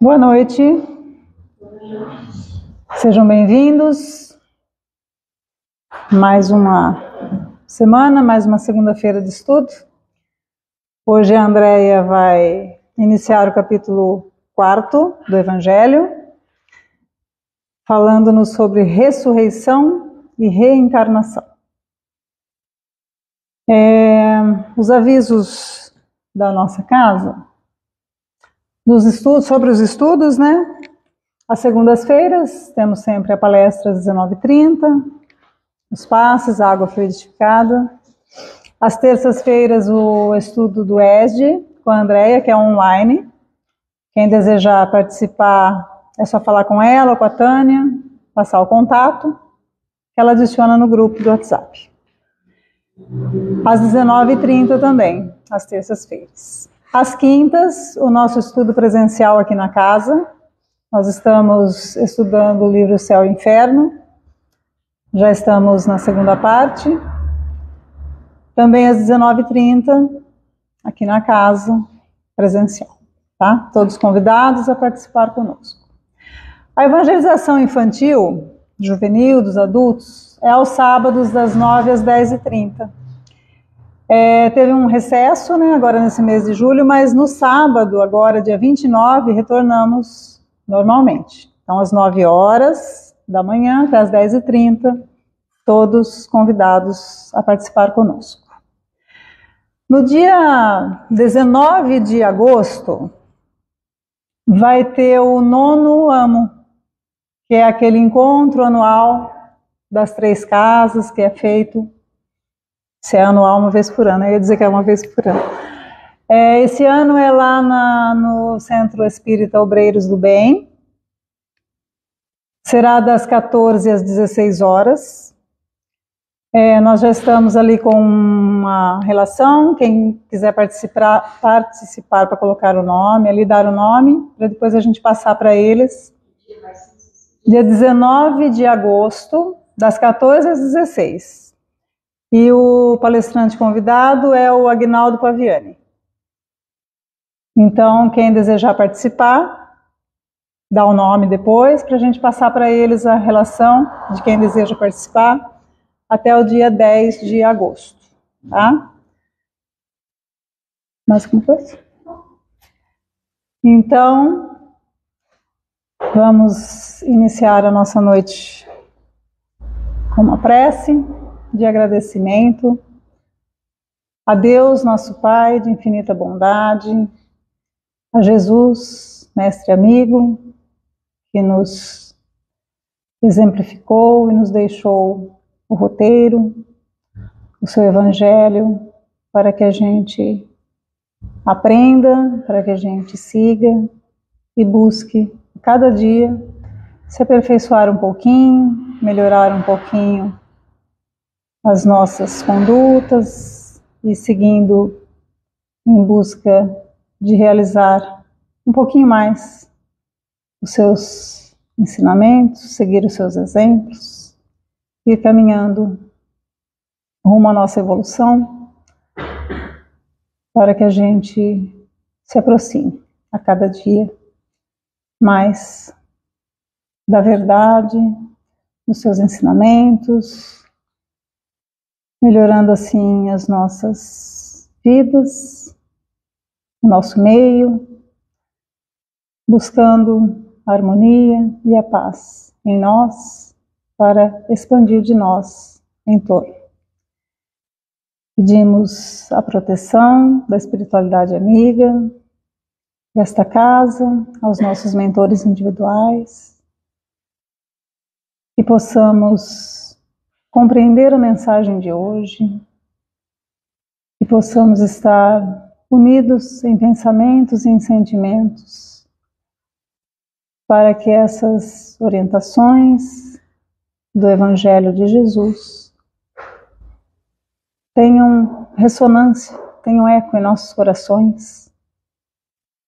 Boa noite, sejam bem-vindos. Mais uma semana, mais uma segunda-feira de estudo. Hoje a Andréia vai iniciar o capítulo 4 do Evangelho, falando-nos sobre ressurreição e reencarnação. Os avisos da nossa casa, dos estudos, sobre os estudos, né? Às segundas-feiras temos sempre a palestra às 19h30, os passes, a água fluidificada. Às terças-feiras o estudo do ESD com a Andréia, que é online. Quem desejar participar é só falar com ela ou com a Tânia, passar o contato, que ela adiciona no grupo do WhatsApp. Às 19h30 também, às terças-feiras. Às quintas, o nosso estudo presencial aqui na casa. Nós estamos estudando o livro Céu e Inferno. Já estamos na segunda parte. Também às 19h30, aqui na casa, presencial. Tá? Todos convidados a participar conosco. A evangelização infantil, juvenil, dos adultos, é aos sábados das 9 às 10h30. Teve um recesso, né, agora nesse mês de julho, mas no sábado, agora dia 29, retornamos normalmente. Então, às 9 horas da manhã até às 10h30, todos convidados a participar conosco. No dia 19 de agosto, vai ter o 9º AMO, que é aquele encontro anual das 3 casas, que é feito, se é anual, uma vez por ano. Eu ia dizer que é uma vez por ano. Esse ano é lá no Centro Espírita Obreiros do Bem. Será das 14 às 16 horas. Nós já estamos ali com uma relação. Quem quiser participar para colocar o nome, ali dar o nome, para depois a gente passar para eles. Dia 19 de agosto, das 14 às 16. E o palestrante convidado é o Agnaldo Paviani. Então, quem desejar participar, dá o nome depois, para a gente passar para eles a relação de quem deseja participar até o dia 10 de agosto. Tá? Mais alguma coisa? Então, vamos iniciar a nossa noite com uma prece de agradecimento a Deus, nosso Pai de infinita bondade, a Jesus, mestre amigo, que nos exemplificou e nos deixou o roteiro, o seu Evangelho, para que a gente aprenda, para que a gente siga e busque cada dia se aperfeiçoar um pouquinho, melhorar um pouquinho as nossas condutas e seguindo em busca de realizar um pouquinho mais os seus ensinamentos, seguir os seus exemplos, ir caminhando rumo à nossa evolução, para que a gente se aproxime a cada dia mais da verdade, dos seus ensinamentos, melhorando assim as nossas vidas, o nosso meio, buscando a harmonia e a paz em nós, para expandir de nós em torno. Pedimos a proteção da espiritualidade amiga, desta casa, aos nossos mentores individuais, que possamos compreender a mensagem de hoje, que possamos estar unidos em pensamentos e em sentimentos, para que essas orientações do Evangelho de Jesus tenham ressonância, tenham eco em nossos corações,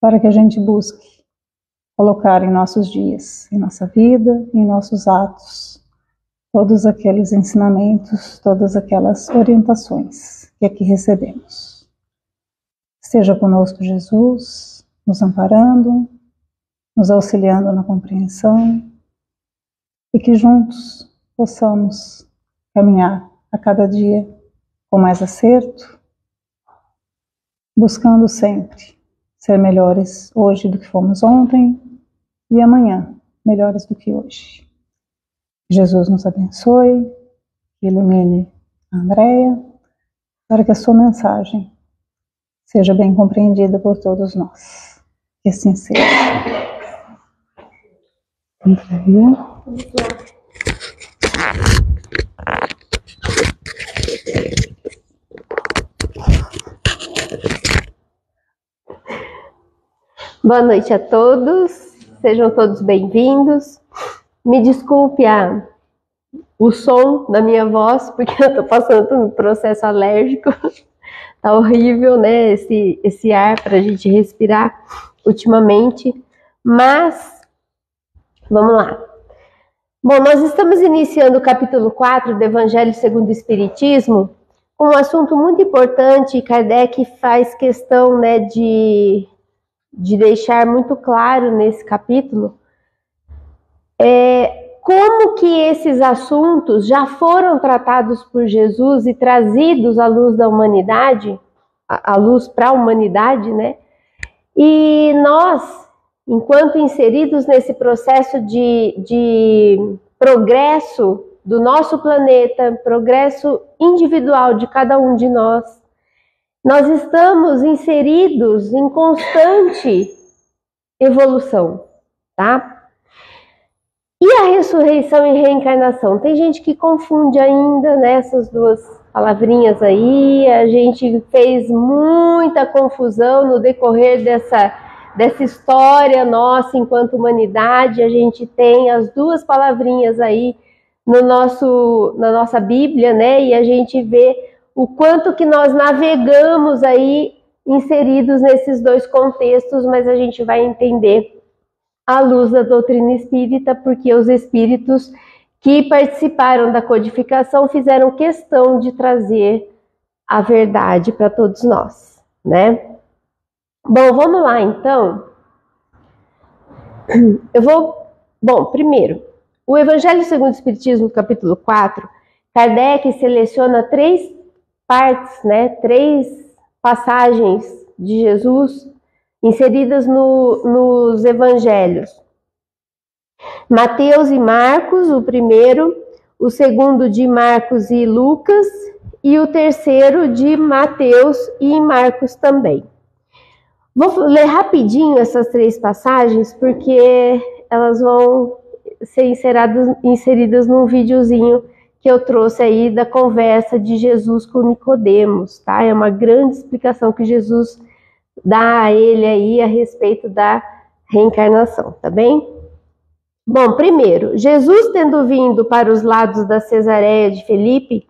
para que a gente busque colocar em nossos dias, em nossa vida, em nossos atos, todos aqueles ensinamentos, todas aquelas orientações que aqui recebemos. Esteja conosco, Jesus, nos amparando, nos auxiliando na compreensão, e que juntos possamos caminhar a cada dia com mais acerto, buscando sempre ser melhores hoje do que fomos ontem e amanhã melhores do que hoje. Jesus nos abençoe, ilumine a Andréia, para que a sua mensagem seja bem compreendida por todos nós. Que assim seja. Andréia. Boa noite a todos, sejam todos bem-vindos. Me desculpe o som da minha voz, porque eu estou passando por um processo alérgico. Tá horrível, né, esse ar para a gente respirar ultimamente. Mas, vamos lá. Bom, nós estamos iniciando o capítulo 4 do Evangelho segundo o Espiritismo, com um assunto muito importante. Kardec faz questão, né, de deixar muito claro nesse capítulo como que esses assuntos já foram tratados por Jesus e trazidos à luz da humanidade, à luz para a humanidade, né? E nós, enquanto inseridos nesse processo de progresso do nosso planeta, progresso individual de cada um de nós estamos inseridos em constante evolução, tá? E a ressurreição e reencarnação? Tem gente que confunde ainda nessas duas palavrinhas aí. A gente fez muita confusão no decorrer dessa história nossa enquanto humanidade. A gente tem as duas palavrinhas aí na nossa Bíblia, né? E a gente vê o quanto que nós navegamos aí inseridos nesses dois contextos, mas a gente vai entender à luz da doutrina espírita, porque os espíritos que participaram da codificação fizeram questão de trazer a verdade para todos nós, né? Bom, vamos lá então. Bom, primeiro, o Evangelho segundo o Espiritismo, capítulo 4, Kardec seleciona 3 partes, né, 3 passagens de Jesus inseridas nos evangelhos. Mateus e Marcos, o primeiro, o segundo de Marcos e Lucas, e o terceiro de Mateus e Marcos também. Vou ler rapidinho essas 3 passagens, porque elas vão ser inseridas num videozinho que eu trouxe aí da conversa de Jesus com Nicodemos, tá? É uma grande explicação que Jesus dá a ele aí a respeito da reencarnação, tá bem? Bom, primeiro, Jesus, tendo vindo para os lados da Cesareia de Filipe,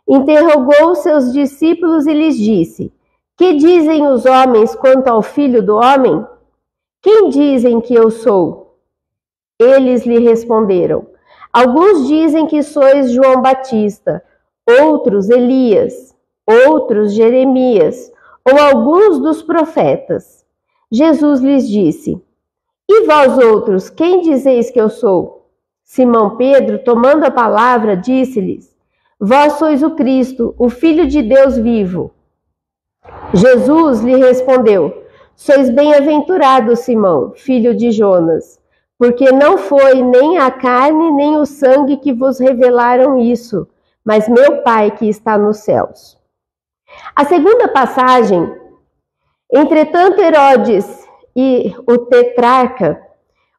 interrogou seus discípulos e lhes disse: que dizem os homens quanto ao Filho do Homem? Quem dizem que eu sou? Eles lhe responderam: alguns dizem que sois João Batista, outros Elias, outros Jeremias, ou alguns dos profetas. Jesus lhes disse: e vós outros, quem dizeis que eu sou? Simão Pedro, tomando a palavra, disse-lhes: vós sois o Cristo, o Filho de Deus vivo. Jesus lhe respondeu: sois bem-aventurado, Simão, filho de Jonas, porque não foi nem a carne nem o sangue que vos revelaram isso, mas meu Pai que está nos céus. A segunda passagem: entretanto Herodes e o tetrarca,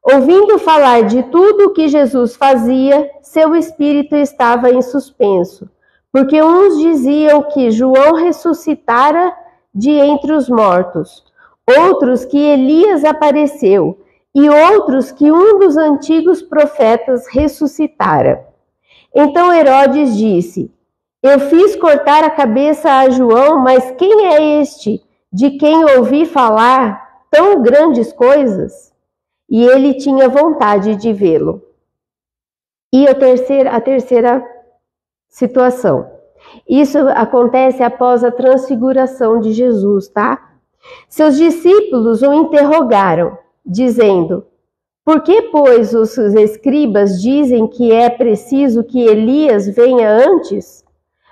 ouvindo falar de tudo o que Jesus fazia, seu espírito estava em suspenso, porque uns diziam que João ressuscitara de entre os mortos, outros que Elias apareceu, e outros que um dos antigos profetas ressuscitara. Então Herodes disse: eu fiz cortar a cabeça a João, mas quem é este de quem ouvi falar tão grandes coisas? E ele tinha vontade de vê-lo. E a terceira situação. Isso acontece após a transfiguração de Jesus, tá? Seus discípulos o interrogaram, dizendo: por que, pois, os escribas dizem que é preciso que Elias venha antes?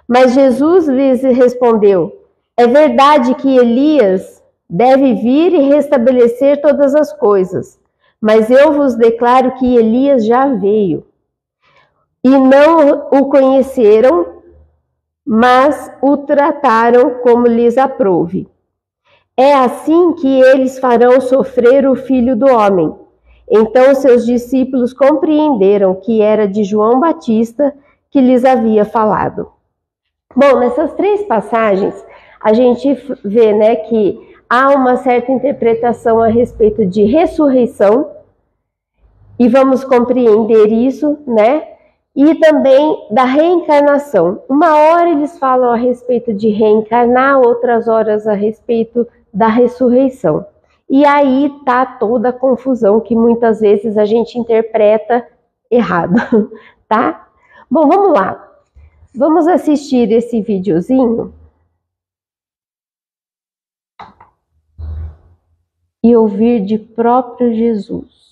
Mas Jesus lhes respondeu: é verdade que Elias deve vir e restabelecer todas as coisas, mas eu vos declaro que Elias já veio. E não o conheceram, mas o trataram como lhes aprouve. É assim que eles farão sofrer o Filho do Homem. Então seus discípulos compreenderam que era de João Batista que lhes havia falado. Bom, nessas 3 passagens, a gente vê, né, que há uma certa interpretação a respeito de ressurreição, e vamos compreender isso, né? E também da reencarnação. Uma hora eles falam a respeito de reencarnar, outras horas a respeito da ressurreição. E aí tá toda a confusão que muitas vezes a gente interpreta errado, tá? Bom, vamos lá. Vamos assistir esse videozinho e ouvir de próprio Jesus.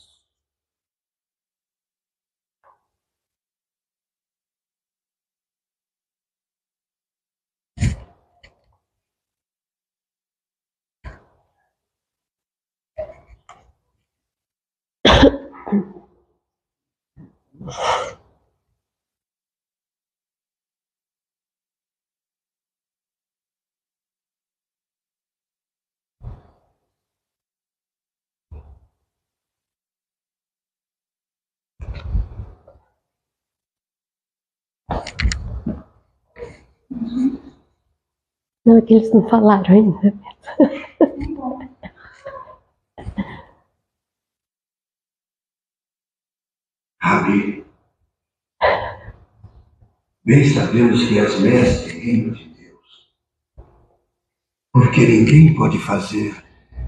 Não, é que eles não falaram ainda. Rabi, bem sabemos que és mestre em reino de Deus, porque ninguém pode fazer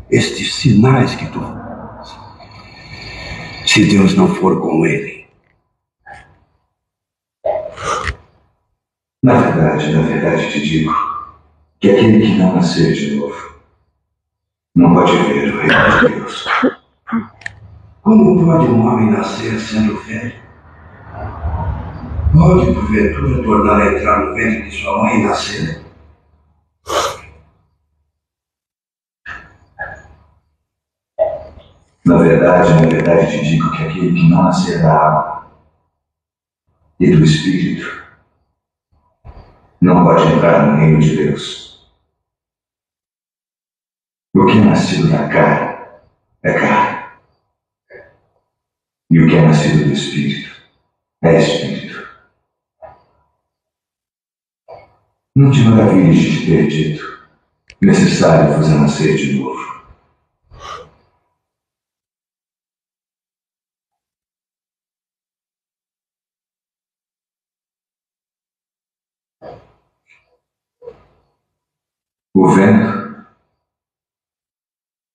estes sinais que tu fazes, se Deus não for com ele. Na verdade te digo que aquele que não nascer de novo não pode ver o reino de Deus. Como pode um homem nascer sendo velho? Pode, porventura, tornar a entrar no ventre de sua mãe e nascer? Na verdade te digo que aquele que não nascer da água e do Espírito não pode entrar no reino de Deus. O que é nascido da carne é carne, e o que é nascido do Espírito é Espírito. Não te maravilhes de ter dito: necessário vos é nascer de novo. O vento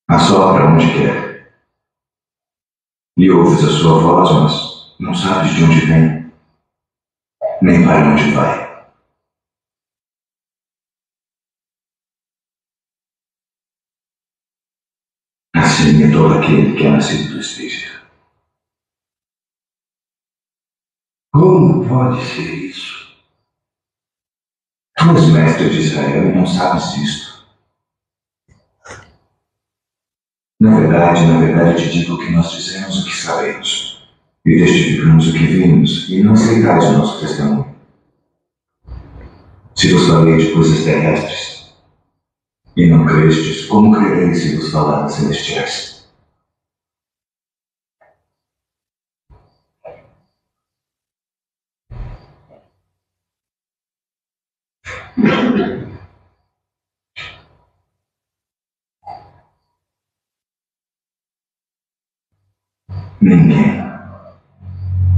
assopra onde quer, e ouves a sua voz, mas não sabes de onde vem, nem para onde vai. Assim é todo aquele que é nascido do Espírito. Como pode ser isso? Tu és mestre de Israel e não sabes disto. Na verdade te digo que nós dizemos o que sabemos, e testificamos o que vimos, e não aceitais o nosso testemunho. Se vos falei de coisas terrestres, e não crestes, como crereis se vos falar das celestiais? Ninguém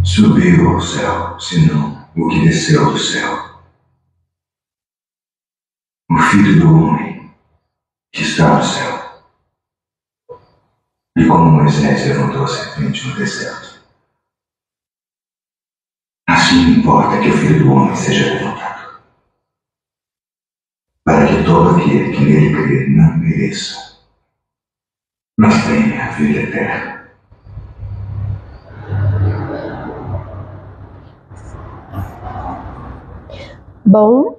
subiu ao céu, senão o que desceu do céu. O Filho do Homem que está no céu. E como Moisés levantou a serpente no deserto, assim importa que o Filho do Homem seja levantado, para que todo aquele que nele crê não pereça, mas tem a vida eterna. Bom,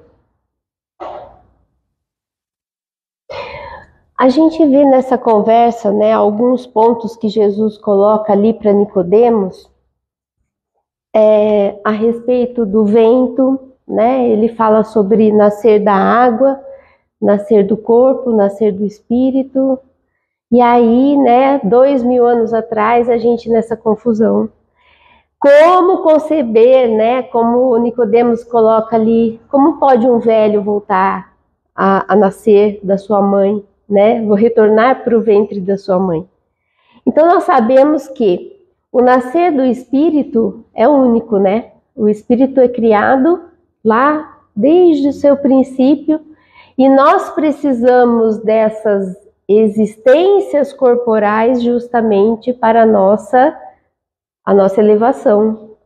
a gente vê nessa conversa, né, alguns pontos que Jesus coloca ali para Nicodemos, a respeito do vento, né? Ele fala sobre nascer da água, nascer do corpo, nascer do espírito. E aí, né, 2000 anos atrás, a gente nessa confusão. Como conceber, né, como Nicodemos coloca ali, como pode um velho voltar a nascer da sua mãe, né? Vou retornar para o ventre da sua mãe. Então nós sabemos que o nascer do espírito é único, né? O espírito é criado lá desde o seu princípio e nós precisamos dessas existências corporais justamente para a nossa elevação,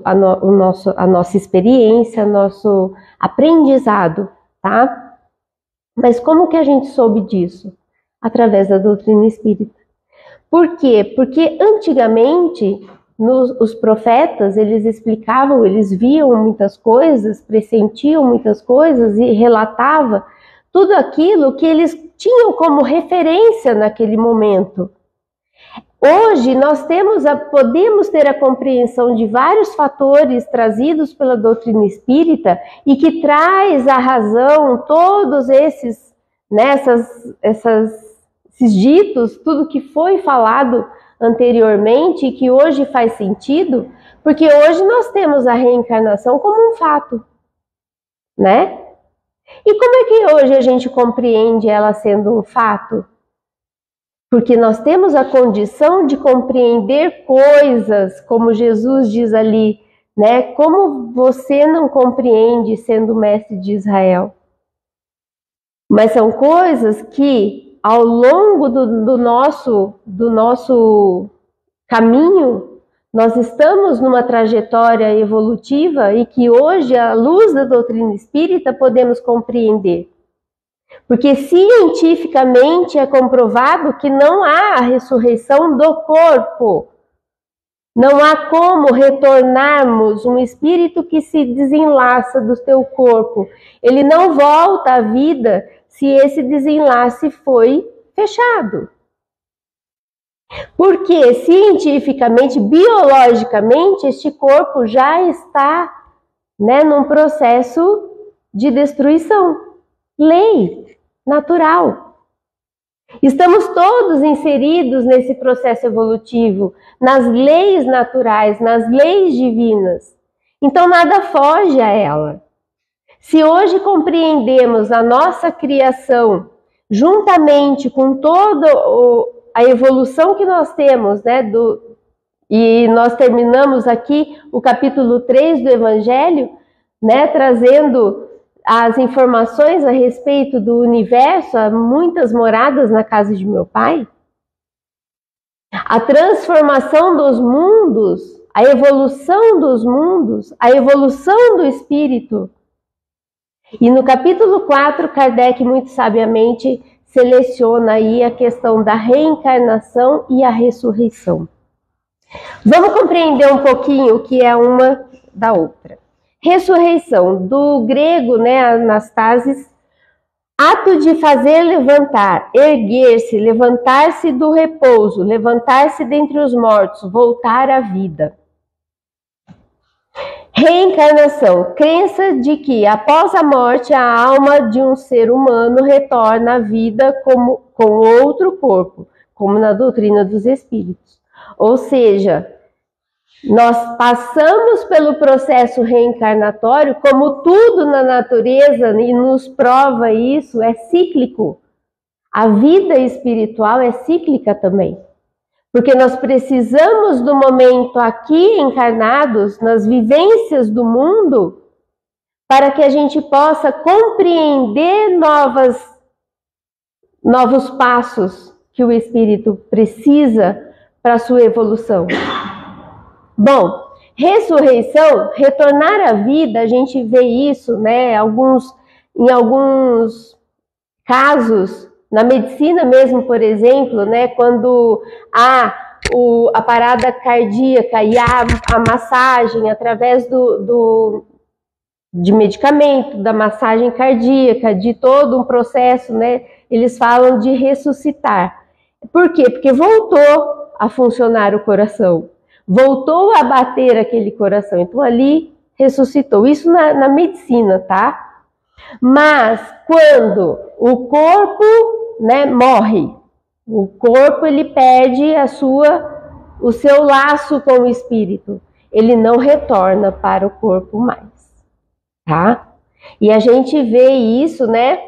a nossa experiência, nosso aprendizado, tá? Mas como que a gente soube disso? Através da doutrina espírita. Por quê? Porque antigamente os profetas, eles explicavam, eles viam muitas coisas, pressentiam muitas coisas e relatavam tudo aquilo que eles tinham como referência naquele momento. Hoje nós podemos ter a compreensão de vários fatores trazidos pela doutrina espírita e que traz a razão todos esses, né, esses ditos, tudo que foi falado anteriormente e que hoje faz sentido, porque hoje nós temos a reencarnação como um fato, né? E como é que hoje a gente compreende ela sendo um fato? Porque nós temos a condição de compreender coisas, como Jesus diz ali, né? Como você não compreende sendo mestre de Israel? Mas são coisas que, ao longo do nosso caminho, nós estamos numa trajetória evolutiva e que hoje, à luz da doutrina espírita, podemos compreender. Porque cientificamente é comprovado que não há a ressurreição do corpo. Não há como retornarmos um espírito que se desenlaça do teu corpo. Ele não volta à vida se esse desenlace foi fechado. Porque cientificamente, biologicamente, este corpo já está, né, num processo de destruição. Lei natural. Estamos todos inseridos nesse processo evolutivo, nas leis naturais, nas leis divinas. Então nada foge a ela. Se hoje compreendemos a nossa criação, juntamente com toda a evolução que nós temos, né, e nós terminamos aqui o capítulo 3 do Evangelho, né, trazendo as informações a respeito do universo, há muitas moradas na casa de meu pai. A transformação dos mundos, a evolução dos mundos, a evolução do espírito. E no capítulo 4, Kardec muito sabiamente seleciona aí a questão da reencarnação e a ressurreição. Vamos compreender um pouquinho o que é uma da outra. Ressurreição, do grego, né, anastasis, ato de fazer levantar, erguer-se, levantar-se do repouso, levantar-se dentre os mortos, voltar à vida. Reencarnação, crença de que após a morte a alma de um ser humano retorna à vida com outro corpo, como na doutrina dos espíritos. Ou seja, nós passamos pelo processo reencarnatório, como tudo na natureza, e nos prova isso, é cíclico. A vida espiritual é cíclica também. Porque nós precisamos do momento aqui encarnados, nas vivências do mundo, para que a gente possa compreender novos passos que o espírito precisa para a sua evolução. Bom, ressurreição, retornar à vida, a gente vê isso, né, em alguns casos, Na medicina mesmo, por exemplo, né, quando a parada cardíaca e a massagem através de medicamento, da massagem cardíaca, de todo um processo, né, eles falam de ressuscitar. Por quê? Porque voltou a funcionar o coração, voltou a bater aquele coração, então ali ressuscitou. Isso na medicina, tá? Mas quando o corpo, né, morre, o corpo ele perde o seu laço com o espírito, ele não retorna para o corpo mais, tá? E a gente vê isso, né,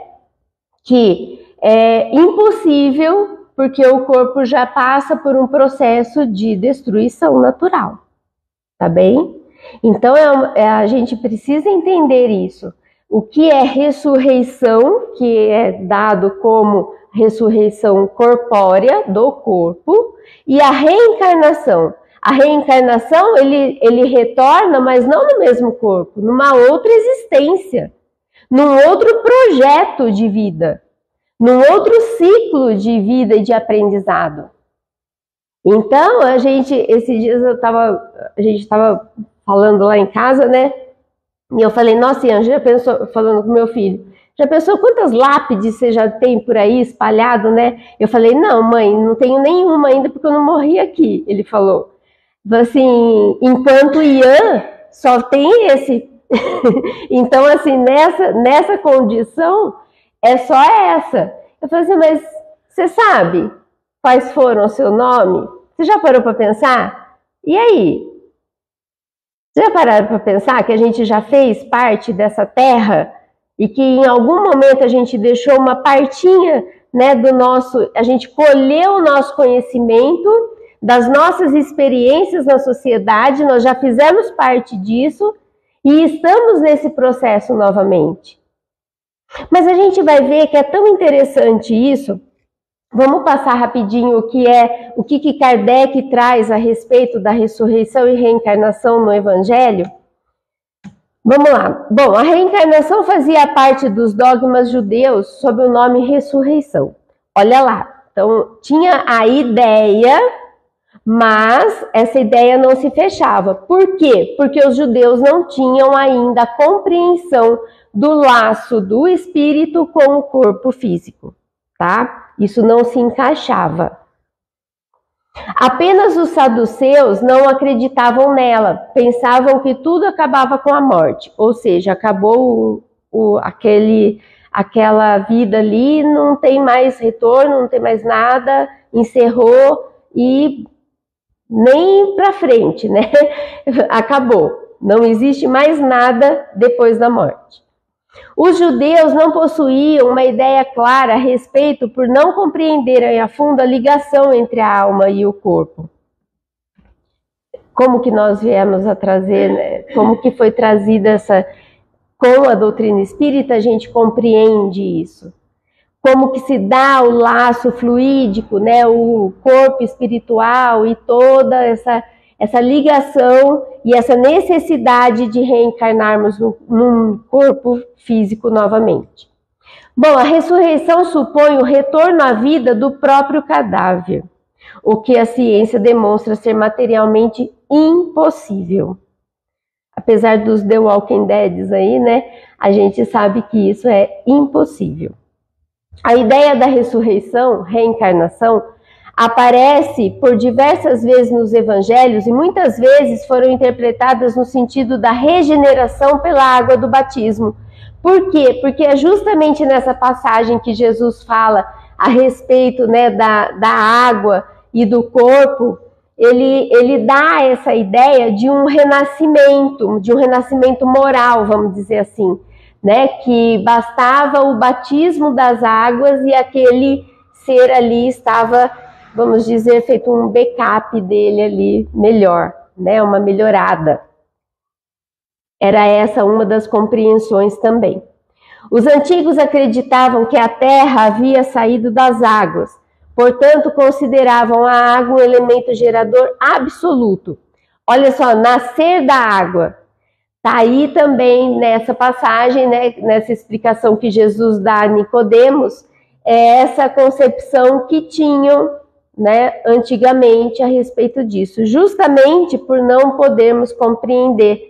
que é impossível porque o corpo já passa por um processo de destruição natural, tá bem? Então a gente precisa entender isso. O que é ressurreição, que é dado como ressurreição corpórea do corpo, e a reencarnação. A reencarnação, ele retorna, mas não no mesmo corpo, numa outra existência, num outro projeto de vida, num outro ciclo de vida e de aprendizado. Então, esses dias a gente estava falando lá em casa, né? E eu falei, nossa, Ian, já pensou, falando com meu filho, já pensou quantas lápides você já tem por aí espalhado, né? Eu falei, não, mãe, não tenho nenhuma ainda porque eu não morri aqui. Ele falou assim, enquanto Ian só tem esse. Então, assim, nessa condição, é só essa. Eu falei assim, mas você sabe quais foram o seu nome? Você já parou para pensar? E aí? Já pararam para pensar que a gente já fez parte dessa terra e que em algum momento a gente deixou uma partinha, né, a gente colheu o nosso conhecimento, das nossas experiências na sociedade, nós já fizemos parte disso e estamos nesse processo novamente. Mas a gente vai ver que é tão interessante isso. Vamos passar rapidinho o que Kardec traz a respeito da ressurreição e reencarnação no Evangelho. Vamos lá. Bom, a reencarnação fazia parte dos dogmas judeus sob o nome ressurreição. Olha lá. Então, tinha a ideia, mas essa ideia não se fechava. Por quê? Porque os judeus não tinham ainda a compreensão do laço do espírito com o corpo físico, tá? Isso não se encaixava. Apenas os saduceus não acreditavam nela, pensavam que tudo acabava com a morte, ou seja, acabou aquela vida ali, não tem mais retorno, não tem mais nada, encerrou e nem para frente, né? Acabou, não existe mais nada depois da morte. Os judeus não possuíam uma ideia clara a respeito por não compreenderem a fundo a ligação entre a alma e o corpo. Como que nós viemos a trazer, né? Como que foi trazida com a doutrina espírita, a gente compreende isso. Como que se dá o laço fluídico, né? O corpo espiritual e toda essa ligação e essa necessidade de reencarnarmos num corpo físico novamente. Bom, a ressurreição supõe o retorno à vida do próprio cadáver, o que a ciência demonstra ser materialmente impossível. Apesar dos The Walking Dead aí, né, a gente sabe que isso é impossível. A ideia da ressurreição, reencarnação, aparece por diversas vezes nos evangelhos e muitas vezes foram interpretadas no sentido da regeneração pela água do batismo. Por quê? Porque é justamente nessa passagem que Jesus fala a respeito, né, da água e do corpo, ele dá essa ideia de um renascimento moral, vamos dizer assim, né, que bastava o batismo das águas e aquele ser ali estava, vamos dizer, feito um backup dele ali melhor, né? Uma melhorada. Era essa uma das compreensões também. Os antigos acreditavam que a terra havia saído das águas, portanto consideravam a água um elemento gerador absoluto. Olha só, nascer da água. Está aí também nessa passagem, né? Nessa explicação que Jesus dá a Nicodemos, é essa concepção que tinham, né, antigamente a respeito disso, justamente por não podermos compreender.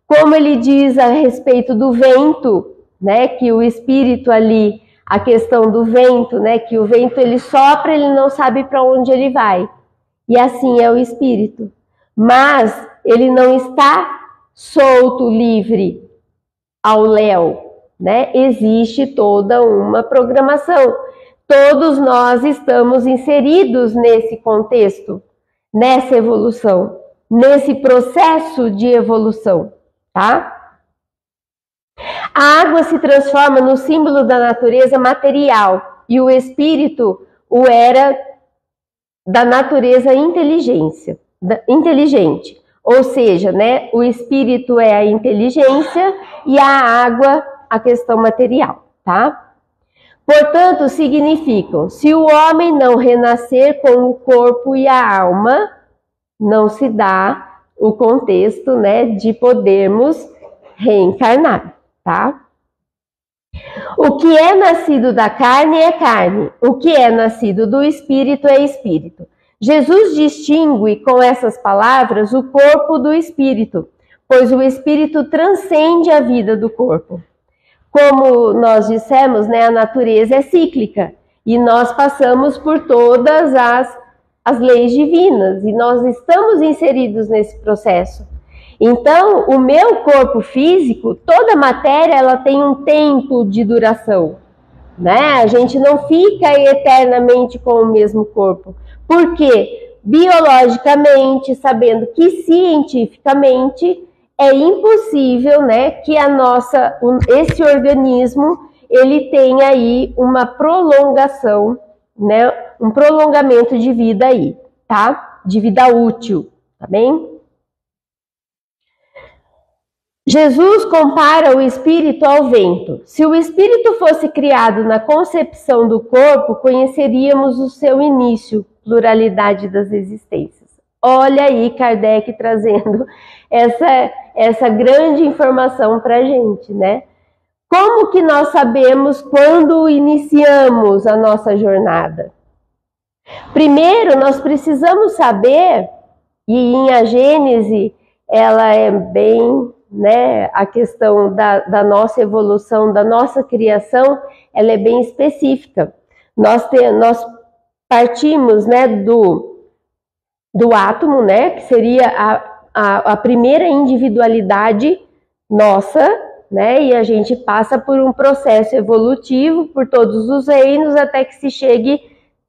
Como ele diz a respeito do vento, né, que o espírito ali, a questão do vento, né, que o vento ele sopra, ele não sabe para onde ele vai. E assim é o espírito. Mas ele não está solto, livre ao léu, né? Existe toda uma programação. Todos nós estamos inseridos nesse contexto, nessa evolução, nesse processo de evolução, tá? A água se transforma no símbolo da natureza material e o espírito o era da natureza inteligente. Ou seja, né, o espírito é a inteligência e a água a questão material, tá? Portanto, significam, se o homem não renascer com o corpo e a alma, não se dá o contexto, né, de podermos reencarnar, tá? O que é nascido da carne é carne, o que é nascido do espírito é espírito. Jesus distingue com essas palavras o corpo do espírito, pois o espírito transcende a vida do corpo. Como nós dissemos, né, a natureza é cíclica e nós passamos por todas as leis divinas e nós estamos inseridos nesse processo. Então, o meu corpo físico, toda matéria, ela tem um tempo de duração, né? A gente não fica eternamente com o mesmo corpo. Por quê? Biologicamente, sabendo que cientificamente é impossível, né, que esse organismo ele tenha aí uma prolongação, né, um prolongamento de vida aí, tá? De vida útil, tá bem? Jesus compara o espírito ao vento. Se o espírito fosse criado na concepção do corpo, conheceríamos o seu início, pluralidade das existências. Olha aí Kardec trazendo essa grande informação para a gente, né? Como que nós sabemos quando iniciamos a nossa jornada? Primeiro, nós precisamos saber, e em a Gênese, ela é bem, né, a questão da nossa evolução, da nossa criação, ela é bem específica. Nós partimos, né, do átomo, né, que seria a primeira individualidade nossa, né, e a gente passa por um processo evolutivo por todos os reinos até que se chegue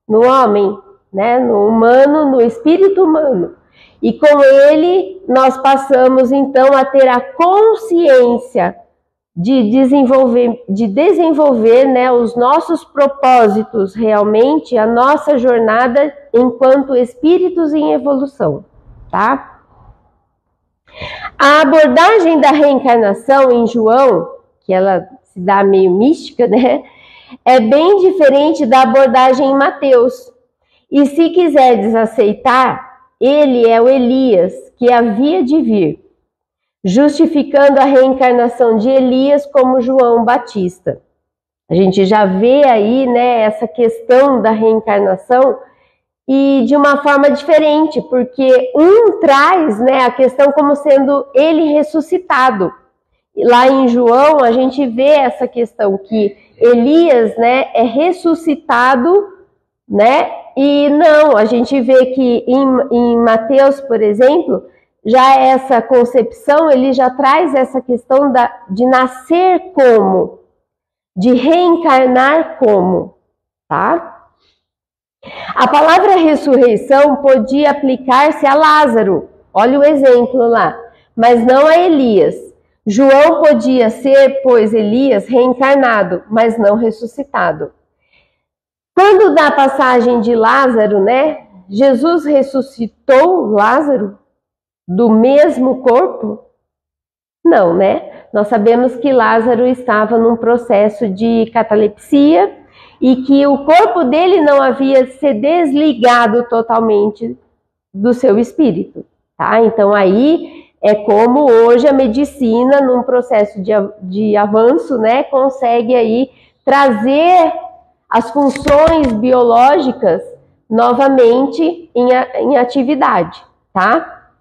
no homem, né, no humano, no espírito humano. E com ele nós passamos então a ter a consciência de desenvolver, né, os nossos propósitos realmente, a nossa jornada enquanto espíritos em evolução, tá? A abordagem da reencarnação em João, que ela se dá meio mística, né, é bem diferente da abordagem em Mateus. E se quiserdes aceitar, ele é o Elias que havia de vir, justificando a reencarnação de Elias como João Batista. A gente já vê aí, né, essa questão da reencarnação e de uma forma diferente, porque um traz, né, a questão como sendo ele ressuscitado. Lá em João a gente vê essa questão que Elias, né, é ressuscitado, né, e não, a gente vê que em Mateus, por exemplo, já essa concepção, ele já traz essa questão de nascer como, de reencarnar como, tá? A palavra ressurreição podia aplicar-se a Lázaro, olha o exemplo lá, mas não a Elias. João podia ser, pois, Elias reencarnado, mas não ressuscitado. Quando na passagem de Lázaro, né, Jesus ressuscitou Lázaro do mesmo corpo? Não, né? Nós sabemos que Lázaro estava num processo de catalepsia e que o corpo dele não havia se desligado totalmente do seu espírito, tá? Então aí é como hoje a medicina, num processo de avanço, né, consegue aí trazer as funções biológicas novamente em atividade, tá?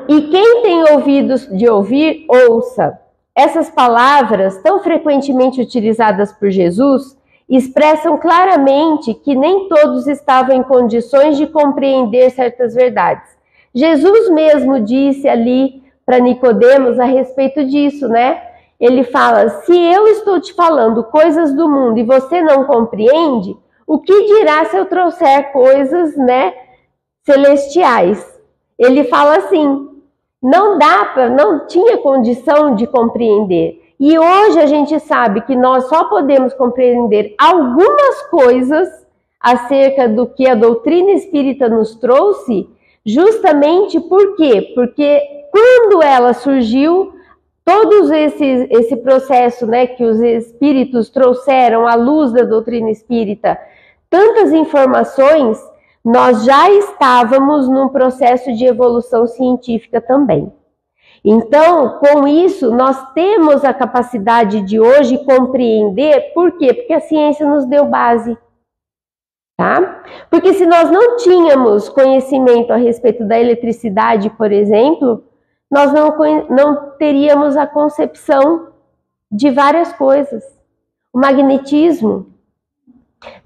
E quem tem ouvidos de ouvir, ouça. Essas palavras, tão frequentemente utilizadas por Jesus, expressam claramente que nem todos estavam em condições de compreender certas verdades. Jesus mesmo disse ali para Nicodemos a respeito disso, né? Ele fala, se eu estou te falando coisas do mundo e você não compreende, o que dirá se eu trouxer coisas, né, celestiais? Ele fala assim, não tinha condição de compreender. E hoje a gente sabe que nós só podemos compreender algumas coisas acerca do que a doutrina espírita nos trouxe, justamente por quê? Porque quando ela surgiu, todo esse processo, né, que os espíritos trouxeram à luz da doutrina espírita, tantas informações, nós já estávamos num processo de evolução científica também. Então, com isso, nós temos a capacidade de hoje compreender, por quê? Porque a ciência nos deu base, tá? Porque se nós não tínhamos conhecimento a respeito da eletricidade, por exemplo, nós não teríamos a concepção de várias coisas. O magnetismo,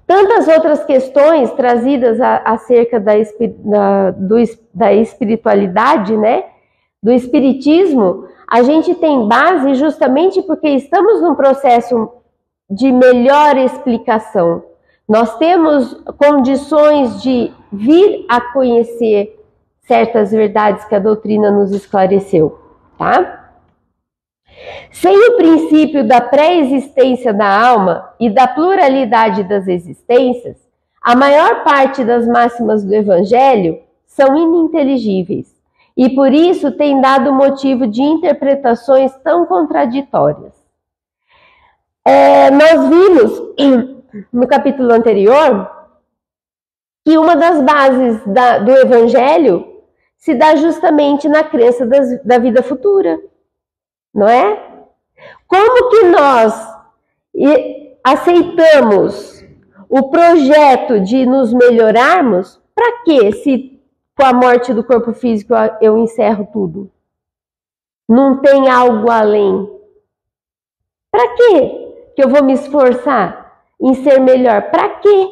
tantas outras questões trazidas acerca da espiritualidade, né? Do espiritismo, a gente tem base justamente porque estamos num processo de melhor explicação. Nós temos condições de vir a conhecer certas verdades que a doutrina nos esclareceu, tá? Sem o princípio da pré-existência da alma e da pluralidade das existências, a maior parte das máximas do Evangelho são ininteligíveis. E por isso tem dado motivo de interpretações tão contraditórias. Nós vimos no capítulo anterior que uma das bases do Evangelho se dá justamente na crença da vida futura, não é? Como que nós aceitamos o projeto de nos melhorarmos? Para quê? Se com a morte do corpo físico eu encerro tudo. Não tem algo além. Para quê que eu vou me esforçar em ser melhor? Para quê?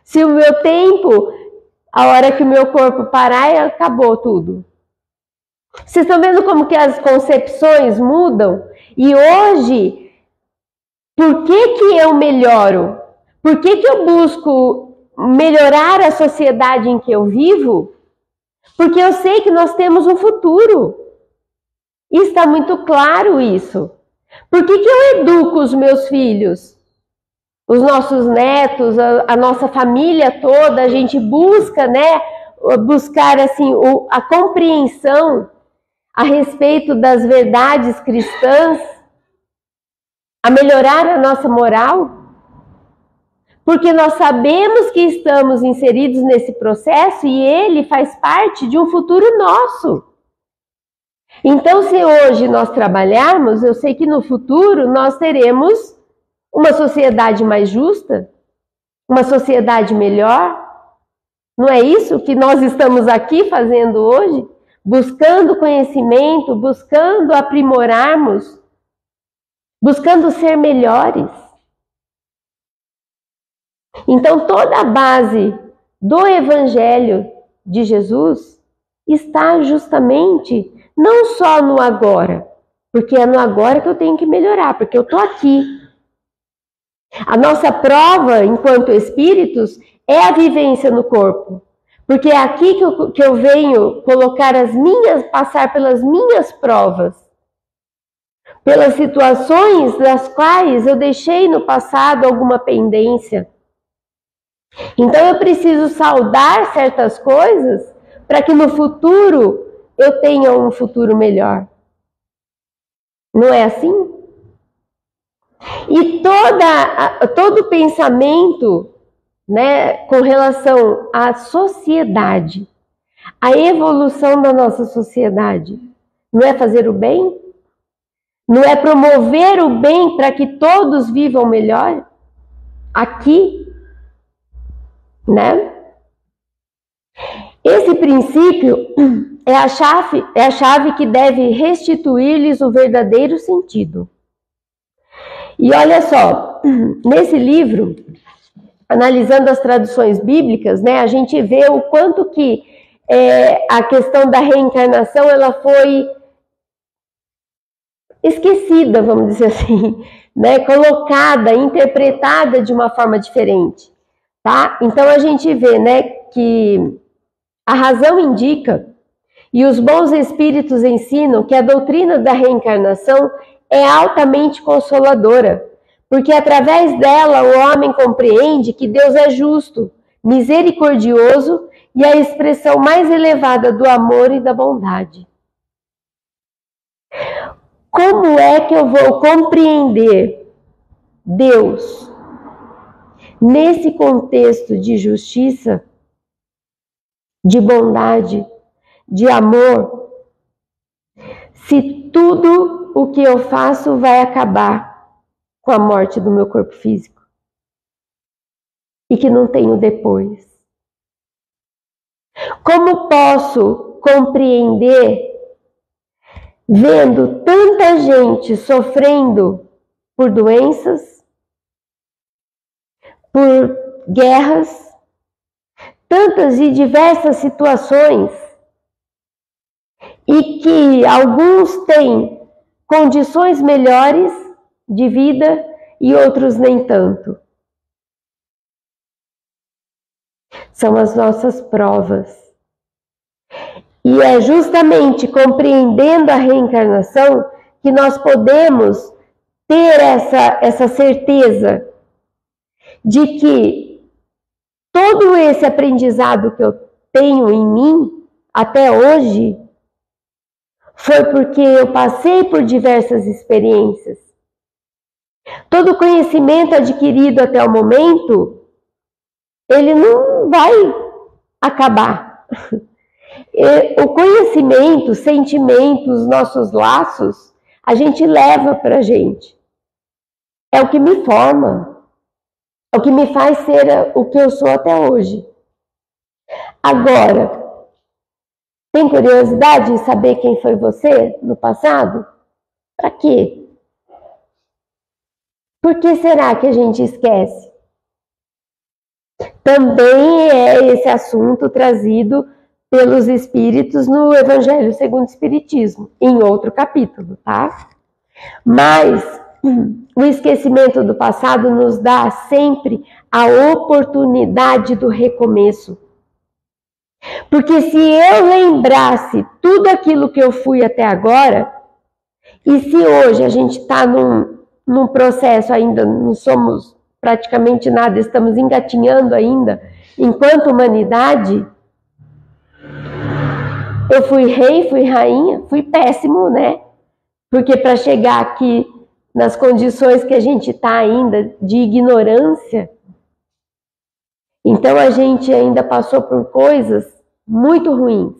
Se o meu tempo, a hora que o meu corpo parar, acabou tudo. Vocês estão vendo como que as concepções mudam? E hoje, por que eu melhoro? Por que eu busco melhorar a sociedade em que eu vivo? Porque eu sei que nós temos um futuro. E está muito claro isso. Por que eu educo os meus filhos? Os nossos netos, a nossa família toda, a gente busca, né, buscar assim, a compreensão a respeito das verdades cristãs, a melhorar a nossa moral? Porque nós sabemos que estamos inseridos nesse processo e ele faz parte de um futuro nosso. Então, se hoje nós trabalharmos, eu sei que no futuro nós teremos uma sociedade mais justa, uma sociedade melhor. Não é isso que nós estamos aqui fazendo hoje? Buscando conhecimento, buscando aprimorarmos, buscando ser melhores. Então, toda a base do Evangelho de Jesus está justamente não só no agora, porque é no agora que eu tenho que melhorar, porque eu estou aqui. A nossa prova, enquanto espíritos, é a vivência no corpo, porque é aqui que eu venho passar pelas minhas provas, pelas situações das quais eu deixei no passado alguma pendência. Então eu preciso saldar certas coisas para que no futuro eu tenha um futuro melhor. Não é assim? E todo pensamento, né, com relação à sociedade, a evolução da nossa sociedade, não é fazer o bem? Não é promover o bem para que todos vivam melhor? Aqui, né? Esse princípio é a chave que deve restituir-lhes o verdadeiro sentido. E olha só, nesse livro, analisando as traduções bíblicas, né, a gente vê o quanto que a questão da reencarnação ela foi esquecida, vamos dizer assim, né, colocada, interpretada de uma forma diferente, tá? Então a gente vê, né, que a razão indica e os bons espíritos ensinam que a doutrina da reencarnação é altamente consoladora, porque através dela o homem compreende que Deus é justo, misericordioso e a expressão mais elevada do amor e da bondade. Como é que eu vou compreender Deus nesse contexto de justiça, de bondade, de amor, se tudo o que eu faço vai acabar com a morte do meu corpo físico e que não tenho depois? Como posso compreender vendo tanta gente sofrendo por doenças, por guerras, tantas e diversas situações, e que alguns têm condições melhores de vida e outros nem tanto? São as nossas provas. E é justamente compreendendo a reencarnação que nós podemos ter essa certeza de que todo esse aprendizado que eu tenho em mim até hoje foi porque eu passei por diversas experiências. Todo o conhecimento adquirido até o momento, ele não vai acabar. O conhecimento, sentimentos, nossos laços, a gente leva para a gente. É o que me forma. É o que me faz ser o que eu sou até hoje. Agora, tem curiosidade em saber quem foi você no passado? Para quê? Por que será que a gente esquece? Também é esse assunto trazido pelos espíritos no Evangelho segundo o Espiritismo, em outro capítulo, tá? Mas o esquecimento do passado nos dá sempre a oportunidade do recomeço. Porque se eu lembrasse tudo aquilo que eu fui até agora, e se hoje a gente está num processo ainda, não somos praticamente nada, estamos engatinhando ainda, enquanto humanidade, eu fui rei, fui rainha, fui péssimo, né? Porque para chegar aqui nas condições que a gente está ainda de ignorância, então a gente ainda passou por coisas muito ruins.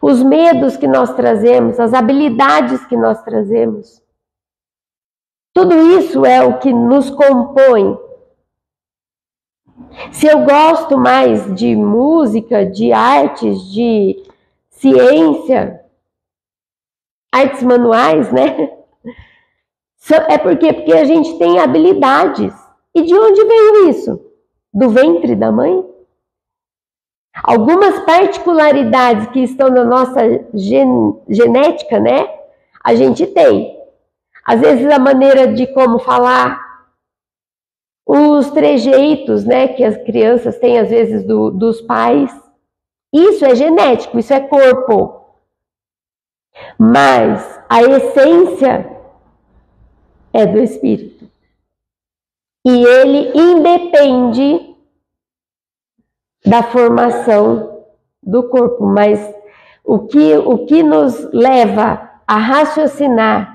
Os medos que nós trazemos, as habilidades que nós trazemos, tudo isso é o que nos compõe. Se eu gosto mais de música, de artes, de ciência, artes manuais, né? É porque a gente tem habilidades. E de onde veio isso? Do ventre da mãe? Algumas particularidades que estão na nossa genética, né? A gente tem. Às vezes a maneira de como falar, os trejeitos, né, que as crianças têm às vezes dos pais. Isso é genético, isso é corpo. Mas a essência é do espírito. E ele independe da formação do corpo. Mas o que nos leva a raciocinar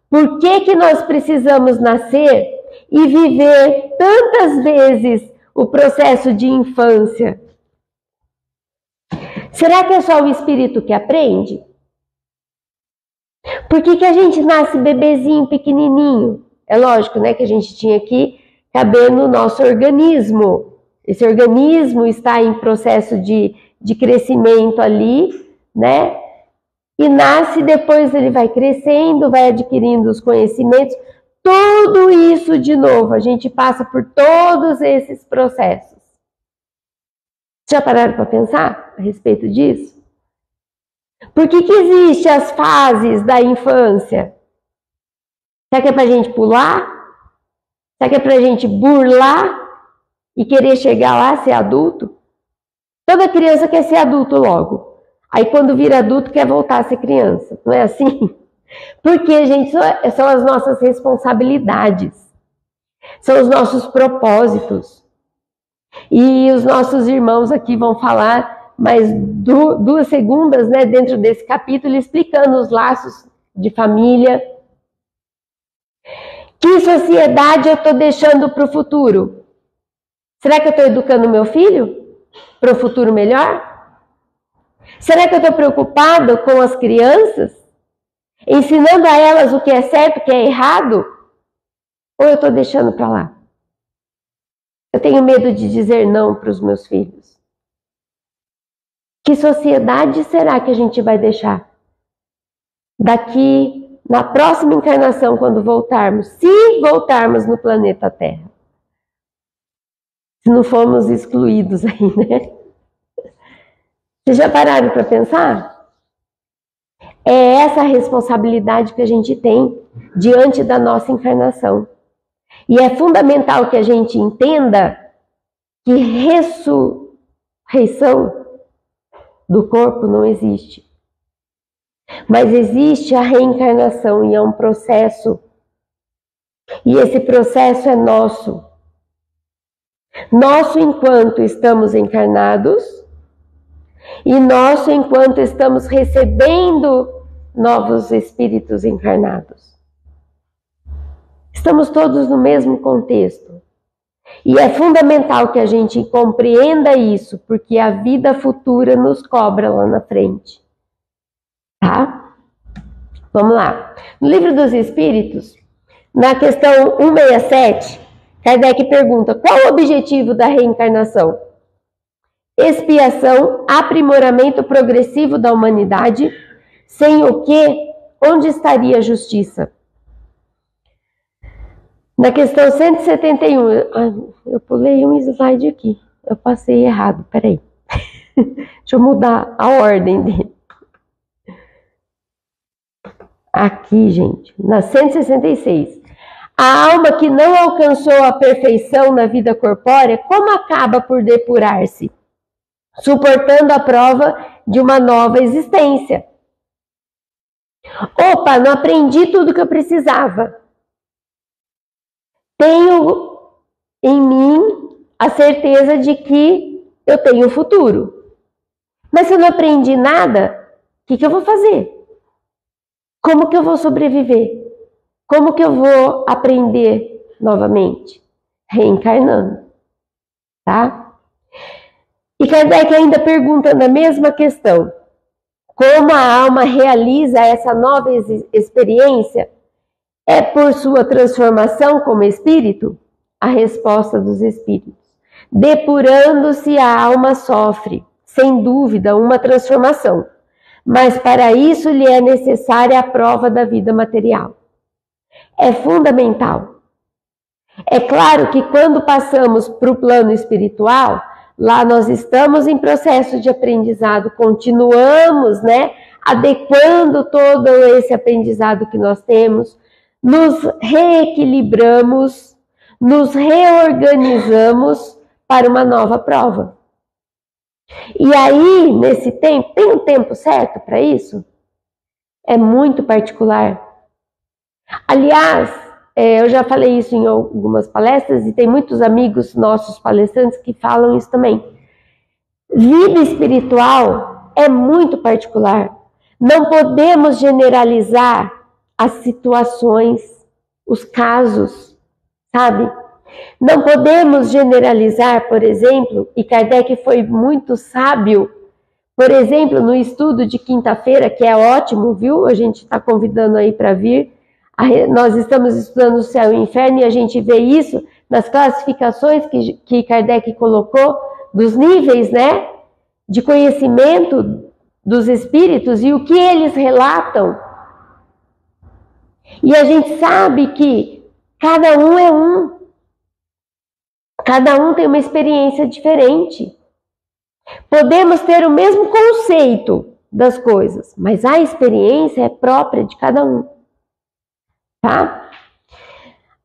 por que nós precisamos nascer e viver tantas vezes o processo de infância? Será que é só o espírito que aprende? Por que a gente nasce bebezinho, pequenininho? É lógico, né, que a gente tinha que caber no nosso organismo. Esse organismo está em processo de crescimento ali, né? E nasce, depois ele vai crescendo, vai adquirindo os conhecimentos. Tudo isso de novo, a gente passa por todos esses processos. Já pararam para pensar a respeito disso? Por que existem as fases da infância? Será que é para a gente pular? Será que é para a gente burlar e querer chegar lá, ser adulto? Toda criança quer ser adulto logo. Aí quando vira adulto quer voltar a ser criança. Não é assim? Porque, gente, são as nossas responsabilidades. São os nossos propósitos. E os nossos irmãos aqui vão falar mais 2 segundas, né, dentro desse capítulo, explicando os laços de família. Que sociedade eu estou deixando para o futuro? Será que eu estou educando meu filho para um futuro melhor? Será que eu estou preocupado com as crianças? Ensinando a elas o que é certo, o que é errado? Ou eu estou deixando para lá? Eu tenho medo de dizer não para os meus filhos. Que sociedade será que a gente vai deixar? Daqui, na próxima encarnação, quando voltarmos, se voltarmos no planeta Terra. Se não formos excluídos aí, né? Vocês já pararam para pensar? É essa a responsabilidade que a gente tem diante da nossa encarnação. E é fundamental que a gente entenda que ressurreição do corpo não existe. Mas existe a reencarnação e é um processo. E esse processo é nosso. Nosso enquanto estamos encarnados e nosso enquanto estamos recebendo novos espíritos encarnados. Estamos todos no mesmo contexto. E é fundamental que a gente compreenda isso, porque a vida futura nos cobra lá na frente. Tá? Vamos lá. No Livro dos Espíritos, na questão 167, Kardec pergunta: qual o objetivo da reencarnação? Expiação, aprimoramento progressivo da humanidade, sem o que, onde estaria a justiça? Na questão 171, eu pulei um slide aqui, eu passei errado, peraí. Deixa eu mudar a ordem dele. Aqui, gente, na 166. A alma que não alcançou a perfeição na vida corpórea, como acaba por depurar-se? Suportando a prova de uma nova existência. Opa, não aprendi tudo que eu precisava. Tenho em mim a certeza de que eu tenho futuro. Mas se eu não aprendi nada, o que eu vou fazer? Como que eu vou sobreviver? Como que eu vou aprender novamente? Reencarnando. Tá? E Kardec ainda pergunta na mesma questão: como a alma realiza essa nova experiência? É por sua transformação como espírito? A resposta dos espíritos: depurando-se, a alma sofre, sem dúvida, uma transformação, mas para isso lhe é necessária a prova da vida material. É fundamental. É claro que quando passamos para o plano espiritual, lá nós estamos em processo de aprendizado, continuamos, né, adequando todo esse aprendizado que nós temos, nos reequilibramos, nos reorganizamos para uma nova prova. E aí, nesse tempo, tem um tempo certo para isso? É muito particular. Aliás, eu já falei isso em algumas palestras e tem muitos amigos nossos palestrantes que falam isso também. Vida espiritual é muito particular. Não podemos generalizar as situações, os casos, sabe? Não podemos generalizar, por exemplo, e Kardec foi muito sábio, Por exemplo, no estudo de quinta-feira, que é ótimo, viu? A gente está convidando aí para vir. Nós estamos estudando o céu e o inferno e a gente vê isso nas classificações que Kardec colocou dos níveis, né, de conhecimento dos espíritos e o que eles relatam. E a gente sabe que cada um é um. Cada um tem uma experiência diferente. Podemos ter o mesmo conceito das coisas, mas a experiência é própria de cada um. Tá?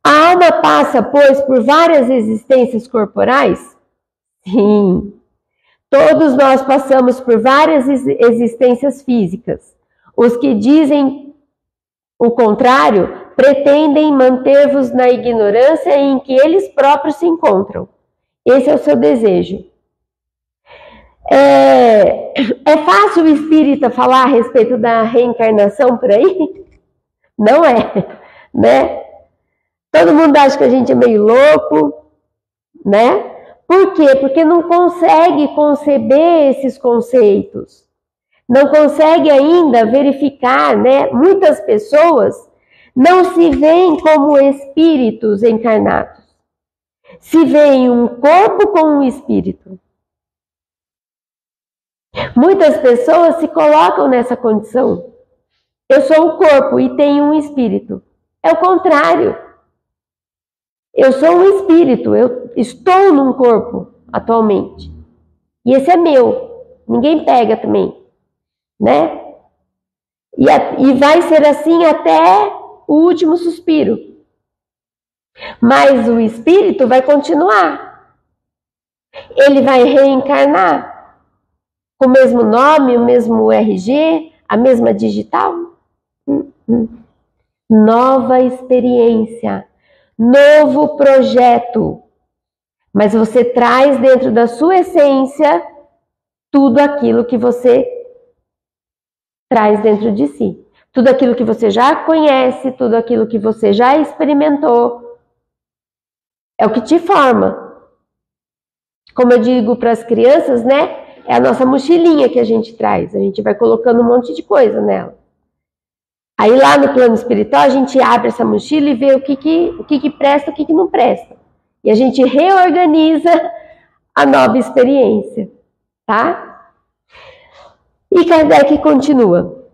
A alma passa, pois, por várias existências corporais? Sim. Todos nós passamos por várias existências físicas. Os que dizem o contrário pretendem manter-vos na ignorância em que eles próprios se encontram. Esse é o seu desejo. É fácil o espírita falar a respeito da reencarnação por aí? Não é, né? Todo mundo acha que a gente é meio louco, né? Por quê? Porque não consegue conceber esses conceitos. Não consegue ainda verificar, né? Muitas pessoas não se veem como espíritos encarnados. Se veem um corpo com um espírito. Muitas pessoas se colocam nessa condição. Eu sou o corpo e tenho um espírito. É o contrário. Eu sou um espírito, eu estou num corpo atualmente. E esse é meu. Ninguém pega também, né? E vai ser assim até o último suspiro. Mas o espírito vai continuar. Ele vai reencarnar com o mesmo nome, o mesmo RG, a mesma digital. Nova experiência, novo projeto. Mas você traz dentro da sua essência tudo aquilo que você traz dentro de si. Tudo aquilo que você já conhece, tudo aquilo que você já experimentou. É o que te forma. Como eu digo para as crianças, né? É a nossa mochilinha que a gente traz. A gente vai colocando um monte de coisa nela. Aí lá no plano espiritual a gente abre essa mochila e vê o que presta, o que não presta. E a gente reorganiza a nova experiência, tá? E Kardec continua.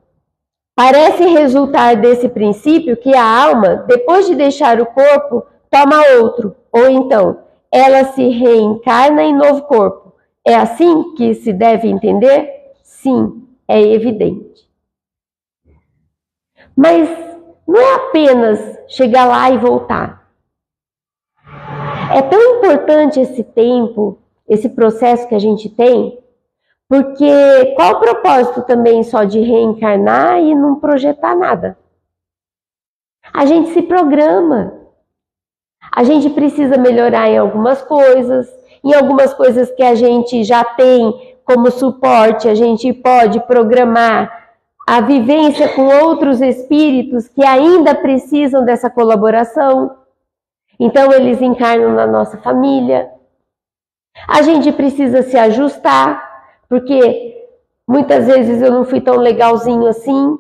Parece resultar desse princípio que a alma, depois de deixar o corpo, toma outro. Ou então, ela se reencarna em novo corpo. É assim que se deve entender? Sim, é evidente. Mas não é apenas chegar lá e voltar. É tão importante esse tempo, esse processo que a gente tem, porque qual o propósito também só de reencarnar e não projetar nada? A gente se programa. A gente precisa melhorar em algumas coisas que a gente já tem como suporte, a gente pode programar a vivência com outros espíritos que ainda precisam dessa colaboração. Então, eles encarnam na nossa família. A gente precisa se ajustar, porque muitas vezes eu não fui tão legalzinho assim,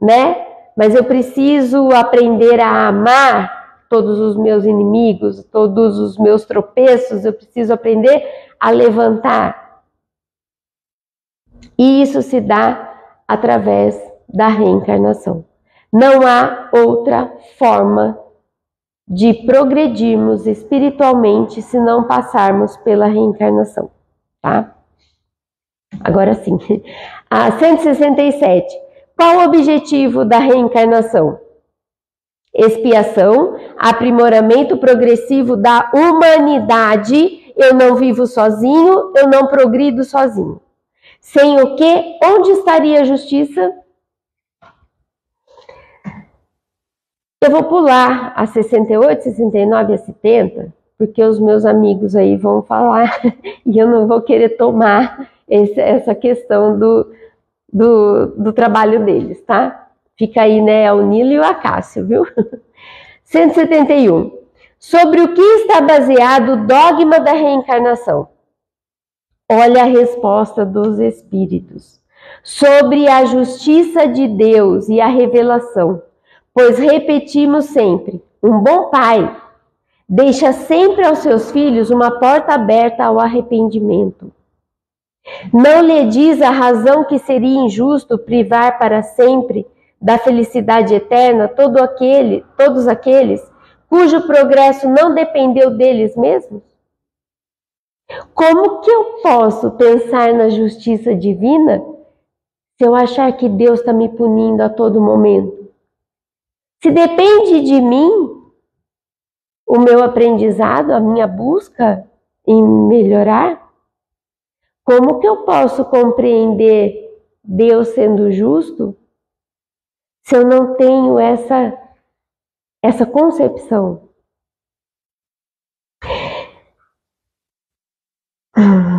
né? Mas eu preciso aprender a amar todos os meus inimigos, todos os meus tropeços, eu preciso aprender a levantar. E isso se dá através da reencarnação. Não há outra forma de progredirmos espiritualmente se não passarmos pela reencarnação, tá? Agora sim. A 167. Qual o objetivo da reencarnação? Expiação, aprimoramento progressivo da humanidade. Eu não vivo sozinho, eu não progrido sozinho. Sem o que, onde estaria a justiça? Eu vou pular a 68, 69 e a 70, porque os meus amigos aí vão falar e eu não vou querer tomar essa questão do trabalho deles, tá? Fica aí, né, o Nilo e o Acácio, viu? 171. Sobre o que está baseado o dogma da reencarnação? Olha a resposta dos espíritos. Sobre a justiça de Deus e a revelação, pois repetimos sempre, um bom pai deixa sempre aos seus filhos uma porta aberta ao arrependimento. Não lhe diz a razão que seria injusto privar para sempre da felicidade eterna todos aqueles cujo progresso não dependeu deles mesmos? Como que eu posso pensar na justiça divina se eu achar que Deus está me punindo a todo momento? Se depende de mim o meu aprendizado, a minha busca em melhorar, como que eu posso compreender Deus sendo justo se eu não tenho essa concepção?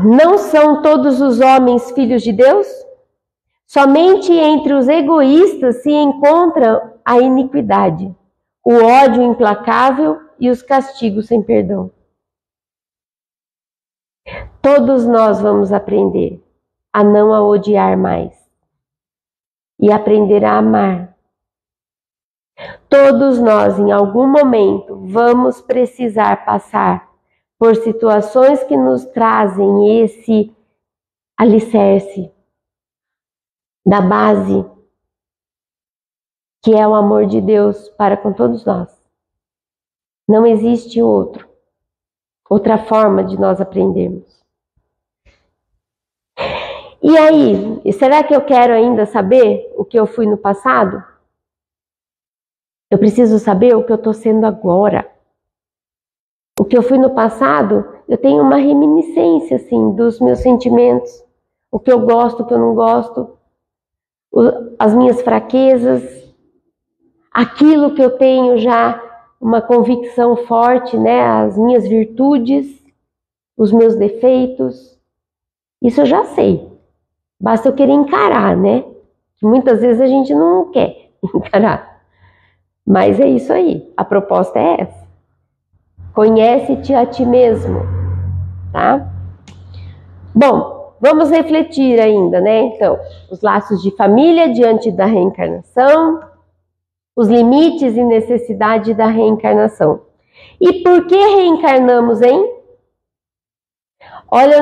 Não são todos os homens filhos de Deus? Somente entre os egoístas se encontra a iniquidade, o ódio implacável e os castigos sem perdão. Todos nós vamos aprender a não a odiar mais e aprender a amar. Todos nós, em algum momento, vamos precisar passar por situações que nos trazem esse alicerce da base, que é o amor de Deus para com todos nós. Não existe outra forma de nós aprendermos. E aí, será que eu quero ainda saber o que eu fui no passado? Eu preciso saber o que eu estou sendo agora. O que eu fui no passado, eu tenho uma reminiscência, assim, dos meus sentimentos. O que eu gosto, o que eu não gosto. As minhas fraquezas. Aquilo que eu tenho já uma convicção forte, né? As minhas virtudes. Os meus defeitos. Isso eu já sei. Basta eu querer encarar, né? Muitas vezes a gente não quer encarar. Mas é isso aí. A proposta é essa. Conhece-te a ti mesmo, tá? Bom, vamos refletir ainda, né? Então, os laços de família diante da reencarnação, os limites e necessidade da reencarnação. E por que reencarnamos, hein? Olha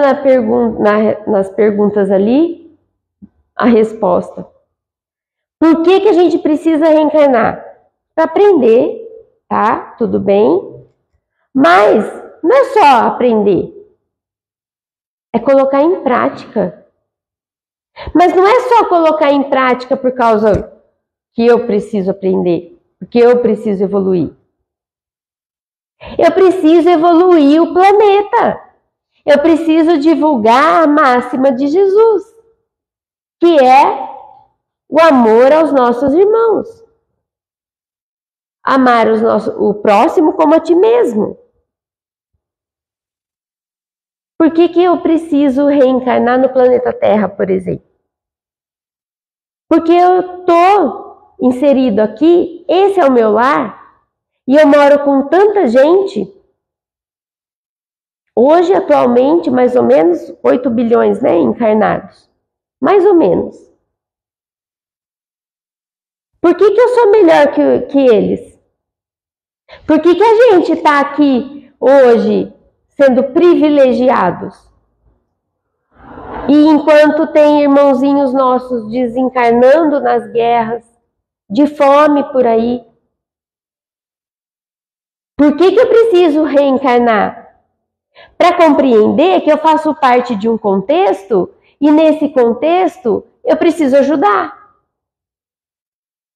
nas perguntas ali a resposta. Por que a gente precisa reencarnar? Para aprender, tá? Tudo bem? Mas não é só aprender, é colocar em prática. Mas não é só colocar em prática por causa que eu preciso aprender, porque eu preciso evoluir. Eu preciso evoluir o planeta. Eu preciso divulgar a máxima de Jesus, que é o amor aos nossos irmãos. Amar o próximo como a ti mesmo. Por que eu preciso reencarnar no planeta Terra, por exemplo? Porque eu estou inserido aqui, esse é o meu lar, e eu moro com tanta gente. Hoje, atualmente, mais ou menos 8 bilhões, né, encarnados. Mais ou menos. Por que eu sou melhor que eles? Por que a gente está aqui hoje sendo privilegiados? E enquanto tem irmãozinhos nossos desencarnando nas guerras, de fome por aí. Por que eu preciso reencarnar? Para compreender que eu faço parte de um contexto e nesse contexto eu preciso ajudar.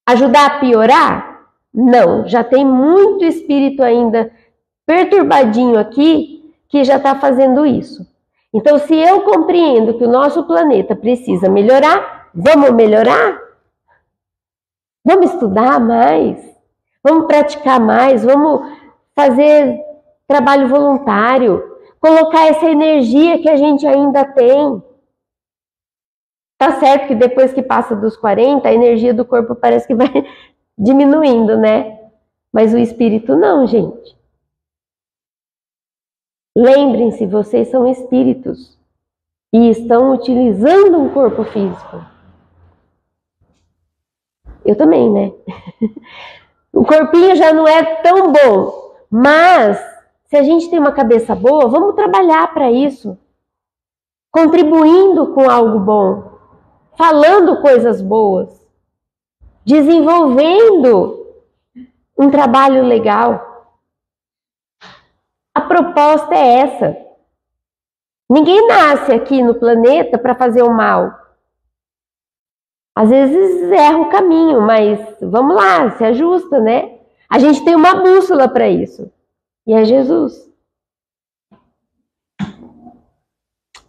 Ajudar a piorar? Não, já tem muito espírito ainda perturbadinho aqui que já está fazendo isso. Então, se eu compreendo que o nosso planeta precisa melhorar, vamos melhorar? Vamos estudar mais? Vamos praticar mais? Vamos fazer trabalho voluntário? Colocar essa energia que a gente ainda tem? Tá certo que depois que passa dos 40, a energia do corpo parece que vai diminuindo, né? Mas o espírito não, gente. Lembrem-se, vocês são espíritos. e estão utilizando um corpo físico. Eu também, né? O corpinho já não é tão bom, mas se a gente tem uma cabeça boa, vamos trabalhar para isso, contribuindo com algo bom, falando coisas boas, desenvolvendo um trabalho legal. A proposta é essa. Ninguém nasce aqui no planeta para fazer o mal. Às vezes erra o caminho, mas vamos lá, se ajusta, né? A gente tem uma bússola para isso. E é Jesus.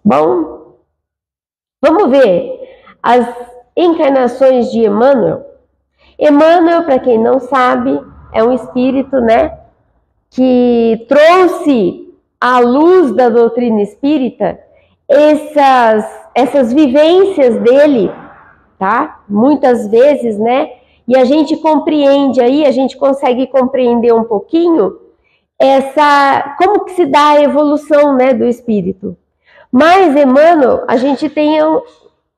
Bom, vamos ver as encarnações de Emmanuel. Emmanuel, para quem não sabe, é um espírito, né, que trouxe à luz da doutrina espírita essas vivências dele, tá? Muitas vezes, né? E a gente compreende aí, a gente consegue compreender um pouquinho como que se dá a evolução, né, do espírito. Mas Emmanuel, a gente tem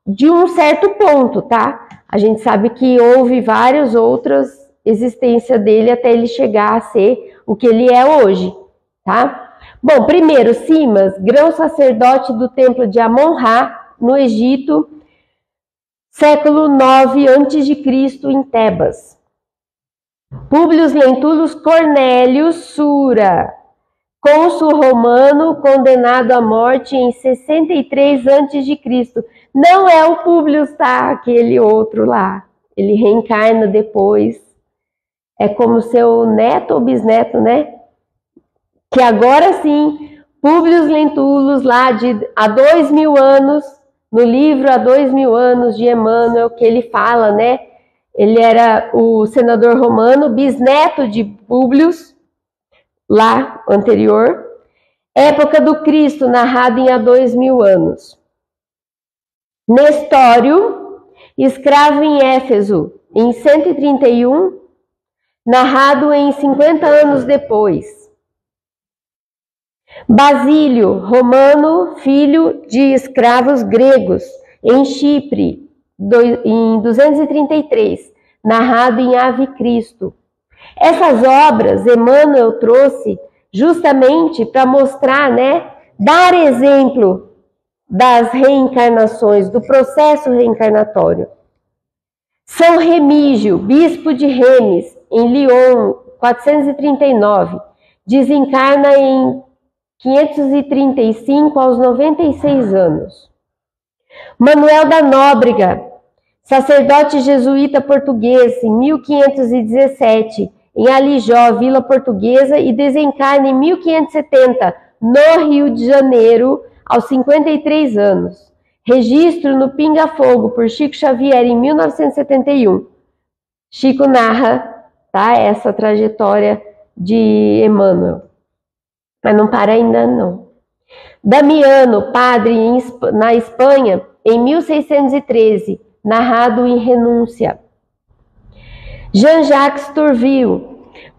de um certo ponto, tá? A gente sabe que houve várias outras existências dele até ele chegar a ser o que ele é hoje, tá? Bom, primeiro, Simas, grão-sacerdote do templo de Amon-Ra, no Egito, século 9 a.C., em Tebas. Públio Lentulus Cornélius Sura, cônsul romano, condenado à morte em 63 a.C. Não é o Públio, tá? Aquele outro lá. Ele reencarna depois. É como seu neto ou bisneto, né? Que agora sim, Públio Lentulus, lá há 2000 anos, no livro Há 2000 anos de Emmanuel, que ele fala, né? Ele era o senador romano, bisneto de Públio, lá anterior. Época do Cristo, narrado em Há 2000 anos. Nestório, escravo em Éfeso, em 131, narrado em 50 anos depois. Basílio, romano, filho de escravos gregos, em Chipre, em 233, narrado em Ave Cristo. Essas obras Emmanuel trouxe justamente para mostrar, né, dar exemplo das reencarnações, do processo reencarnatório. São Remígio, bispo de Remes, em Lyon, 439, desencarna em 535 aos 96 anos. Manuel da Nóbrega, sacerdote jesuíta português, em 1517, em Alijó, Vila Portuguesa, e desencarna em 1570, no Rio de Janeiro, aos 53 anos. Registro no Pinga Fogo, por Chico Xavier, em 1971. Chico narra, tá, essa trajetória de Emmanuel. Mas não para ainda não. Damiano, padre na Espanha, em 1613, narrado em Renúncia. Jean-Jacques Tourville,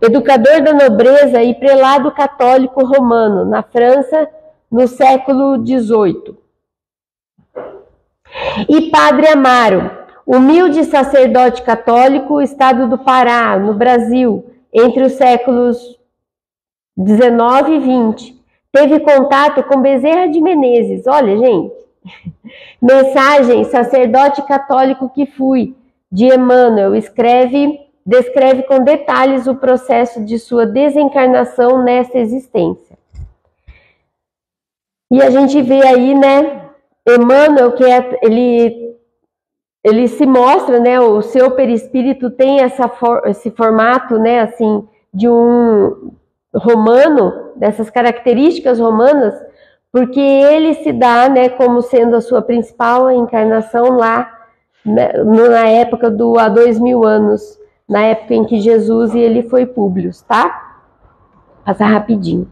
educador da nobreza e prelado católico romano, na França, no século XVIII. E Padre Amaro, humilde sacerdote católico, estado do Pará, no Brasil, entre os séculos 19 e 20. Teve contato com Bezerra de Menezes. Olha, gente. Mensagem, sacerdote católico que fui, de Emmanuel, descreve com detalhes o processo de sua desencarnação nessa existência. E a gente vê aí, né, Emmanuel, que ele se mostra, né, o seu perispírito tem esse formato, né, assim, de um romano, dessas características romanas, porque ele se dá, né, como sendo a sua principal encarnação lá, né, na época há 2000 anos, na época em que Jesus e ele foi Públio, tá? Passar rapidinho.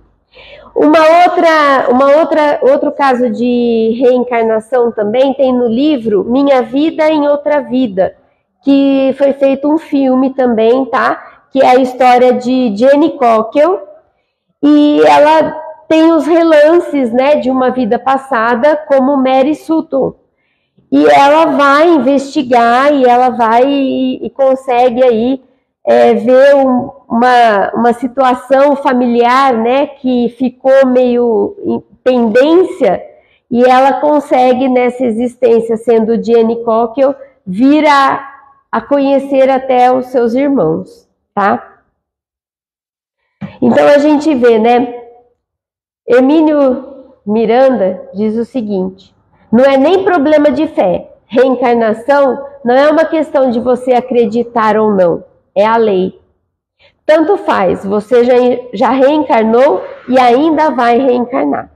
Outro caso de reencarnação também tem no livro Minha Vida em Outra Vida, que foi feito um filme também, tá? Que é a história de Jenny Cockell, e ela tem os relances, né, de uma vida passada, como Mary Sutton. E ela vai investigar e ela vai e consegue aí ver uma situação familiar, né, que ficou meio em pendência, e ela consegue, nessa existência, sendo Jane Cockle, vir a conhecer até os seus irmãos, tá? Então a gente vê, né, Hermínio Miranda diz o seguinte: não é nem problema de fé. Reencarnação não é uma questão de você acreditar ou não, é a lei. Tanto faz, você já reencarnou e ainda vai reencarnar.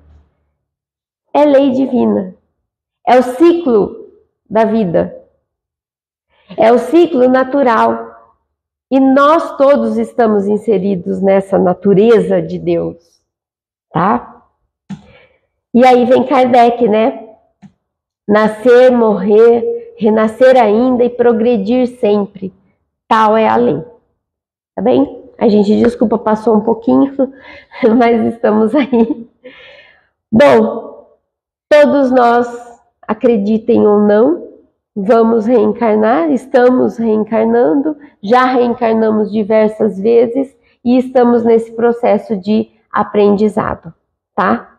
É lei divina. É o ciclo da vida. É o ciclo natural. E nós todos estamos inseridos nessa natureza de Deus. Tá? E aí vem Kardec, né? Nascer, morrer, renascer ainda e progredir sempre. Tal é a lei. Tá bem? A gente, desculpa, passou um pouquinho, mas estamos aí. Bom, todos nós, acreditem ou não, vamos reencarnar, estamos reencarnando, já reencarnamos diversas vezes e estamos nesse processo de aprendizado, tá?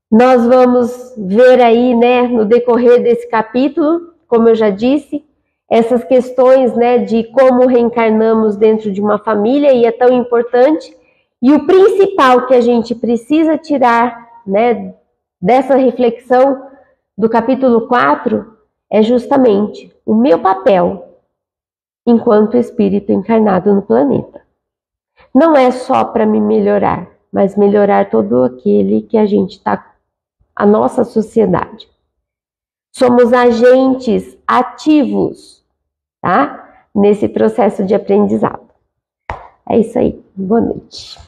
Nós vamos ver aí, né, no decorrer desse capítulo, como eu já disse, essas questões, né, de como reencarnamos dentro de uma família, e é tão importante. E o principal que a gente precisa tirar, né, dessa reflexão do capítulo 4 é justamente o meu papel enquanto espírito encarnado no planeta. Não é só para me melhorar, mas melhorar todo aquele que a gente está, a nossa sociedade. Somos agentes ativos, tá? Nesse processo de aprendizado. É isso aí. Boa noite.